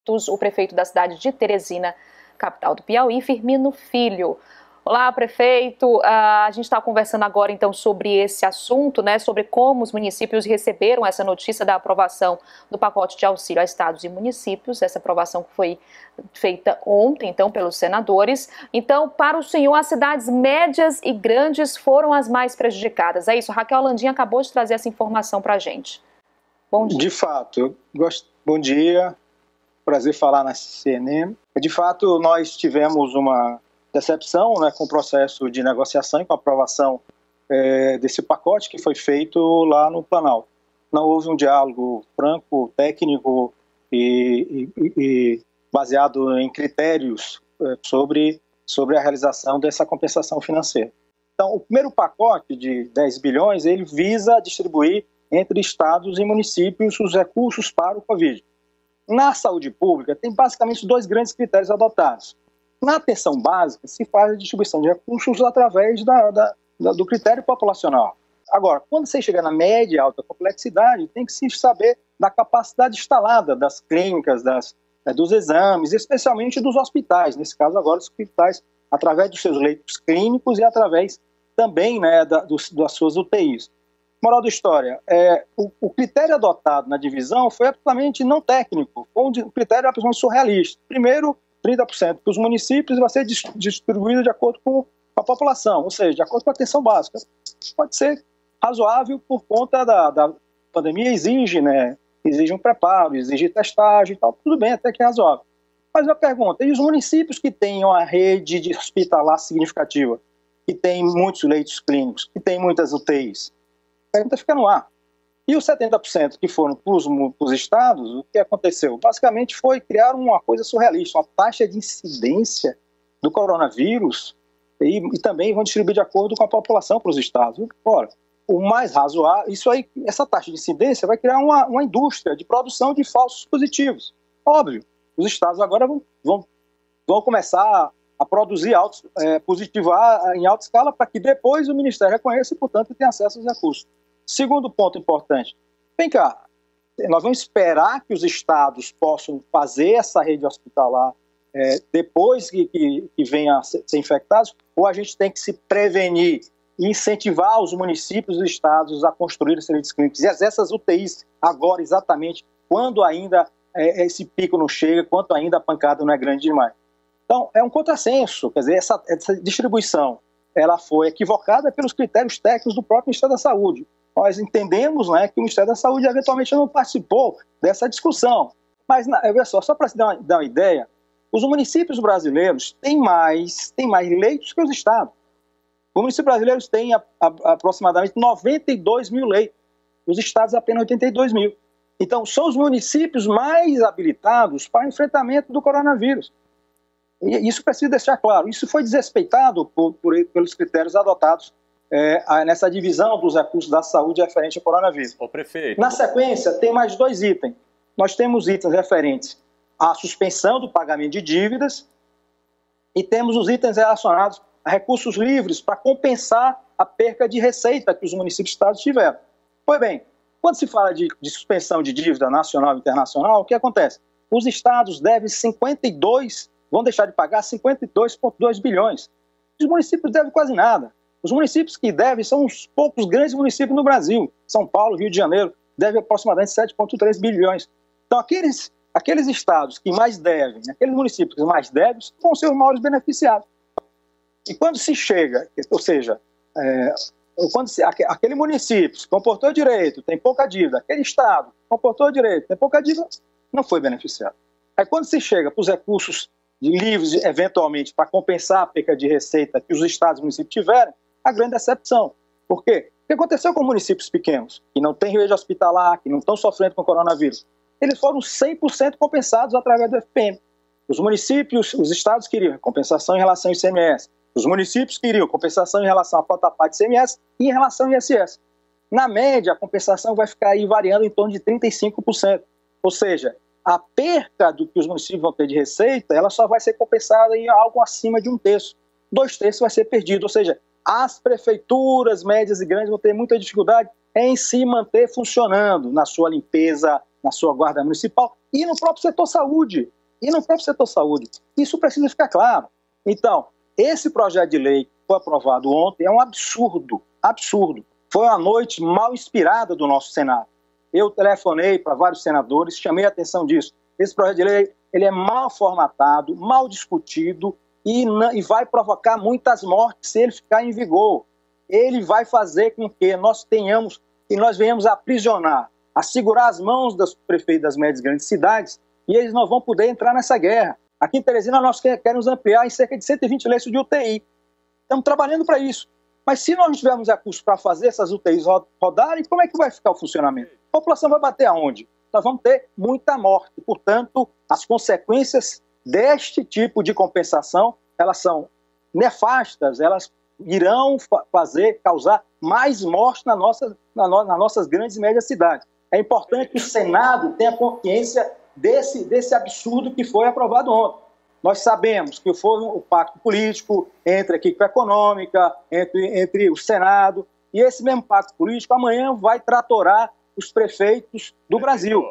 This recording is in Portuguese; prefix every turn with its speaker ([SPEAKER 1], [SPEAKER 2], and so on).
[SPEAKER 1] o prefeito da cidade de Teresina, capital do Piauí, Firmino Filho. Olá, prefeito. A gente está conversando agora, então, sobre esse assunto, né, sobre como os municípios receberam essa notícia da aprovação do pacote de auxílio a estados e municípios, essa aprovação que foi feita ontem, então, pelos senadores. Então, para o senhor, as cidades médias e grandes foram as mais prejudicadas. É isso, Raquel Landim acabou de trazer essa informação para a gente. Bom dia.
[SPEAKER 2] De fato, bom dia, prazer falar na CNN. De fato, nós tivemos uma decepção, né, com o processo de negociação e com a aprovação desse pacote que foi feito lá no Planalto. Não houve um diálogo franco, técnico e baseado em critérios sobre a realização dessa compensação financeira. Então, o primeiro pacote de 10 bilhões, ele visa distribuir entre estados e municípios os recursos para o Covid. Na saúde pública, tem basicamente dois grandes critérios adotados. Na atenção básica, se faz a distribuição de recursos através do critério populacional. Agora, quando você chega na média e alta complexidade, tem que se saber da capacidade instalada das clínicas, dos exames, especialmente dos hospitais. Nesse caso, agora, os hospitais, através dos seus leitos clínicos e através também, né, das suas UTIs. Moral da história, o critério adotado na divisão foi absolutamente não técnico, foi um critério absolutamente surrealista. Primeiro, 30% para os municípios vai ser distribuído de acordo com a população, ou seja, de acordo com a atenção básica. Pode ser razoável por conta da pandemia, exige um preparo, exige testagem e tal, tudo bem, até que é razoável. Mas eu pergunto, e os municípios que têm uma rede de hospitalar significativa, que têm muitos leitos clínicos, que têm muitas UTIs? A pergunta fica no ar. E os 70% que foram para os estados, o que aconteceu? Basicamente foi criar uma coisa surrealista, uma taxa de incidência do coronavírus e também vão distribuir de acordo com a população para os estados. Ora, o mais razoável, essa taxa de incidência vai criar uma indústria de produção de falsos positivos. Óbvio, os estados agora vão começar a produzir positivar em alta escala para que depois o Ministério reconheça e, portanto, tenha acesso aos recursos. Segundo ponto importante, vem cá, nós vamos esperar que os estados possam fazer essa rede hospitalar depois que venham a ser infectados, ou a gente tem que se prevenir e incentivar os municípios e os estados a construir essas redes clínicas e essas UTIs agora exatamente quando ainda esse pico não chega, quando ainda a pancada não é grande demais. Então, é um contrassenso, quer dizer, essa distribuição ela foi equivocada pelos critérios técnicos do próprio Ministério da Saúde. Nós entendemos, né, que o Ministério da Saúde eventualmente não participou dessa discussão. Mas, olha só para se dar uma ideia, os municípios brasileiros têm mais leitos que os estados. Os municípios brasileiros têm aproximadamente 92 mil leitos, os estados apenas 82 mil. Então, são os municípios mais habilitados para o enfrentamento do coronavírus. E isso precisa deixar claro. Isso foi desrespeitado pelos critérios adotados nessa divisão dos recursos da saúde referente ao coronavírus.
[SPEAKER 3] Ô, prefeito.
[SPEAKER 2] Na sequência, tem mais dois itens. Nós temos itens referentes à suspensão do pagamento de dívidas e temos os itens relacionados a recursos livres para compensar a perca de receita que os municípios e estados tiveram. Pois bem, quando se fala de suspensão de dívida nacional e internacional, o que acontece? Os estados vão deixar de pagar 52,2 bilhões. Os municípios devem quase nada. Os municípios que devem são os poucos grandes municípios no Brasil. São Paulo, Rio de Janeiro, devem aproximadamente 7,3 bilhões. Então, aqueles estados que mais devem, aqueles municípios que mais devem, vão ser os maiores beneficiados. E quando se chega, ou seja, aquele município se comportou direito, tem pouca dívida, aquele estado comportou direito, tem pouca dívida, não foi beneficiado. Aí quando se chega para os recursos livres, eventualmente, para compensar a perca de receita que os estados e municípios tiverem, a grande decepção. Por quê? O que aconteceu com municípios pequenos, que não têm rede hospitalar, que não estão sofrendo com o coronavírus? Eles foram 100% compensados através do FPM. Os municípios, os estados queriam compensação em relação ao ICMS. Os municípios queriam compensação em relação à cota parte de ICMS e em relação ao ISS. Na média, a compensação vai ficar aí variando em torno de 35%. Ou seja, a perca do que os municípios vão ter de receita, ela só vai ser compensada em algo acima de 1/3. 2/3 vai ser perdido, ou seja, as prefeituras médias e grandes vão ter muita dificuldade em se manter funcionando na sua limpeza, na sua guarda municipal e no próprio setor saúde. e no próprio setor saúde. Isso precisa ficar claro. Então, esse projeto de lei que foi aprovado ontem é um absurdo, absurdo. Foi uma noite mal inspirada do nosso Senado. Eu telefonei para vários senadores, chamei a atenção disso. Esse projeto de lei ele é mal formatado, mal discutido e vai provocar muitas mortes se ele ficar em vigor. Ele vai fazer com que nós venhamos a aprisionar, a segurar as mãos dos prefeitos das médias e grandes cidades, e eles não vão poder entrar nessa guerra. Aqui em Teresina nós queremos ampliar em cerca de 120 leitos de UTI. Estamos trabalhando para isso. Mas se nós não tivermos recursos para fazer essas UTIs rodarem, como é que vai ficar o funcionamento? A população vai bater aonde? Nós vamos ter muita morte. Portanto, as consequências deste tipo de compensação, elas são nefastas, elas irão causar mais morte nas nossas grandes e médias cidades. É importante que o Senado tenha consciência desse absurdo que foi aprovado ontem. Nós sabemos que foi um pacto político entre a equipe econômica, entre o Senado, e esse mesmo pacto político amanhã vai tratorar os prefeitos do Brasil.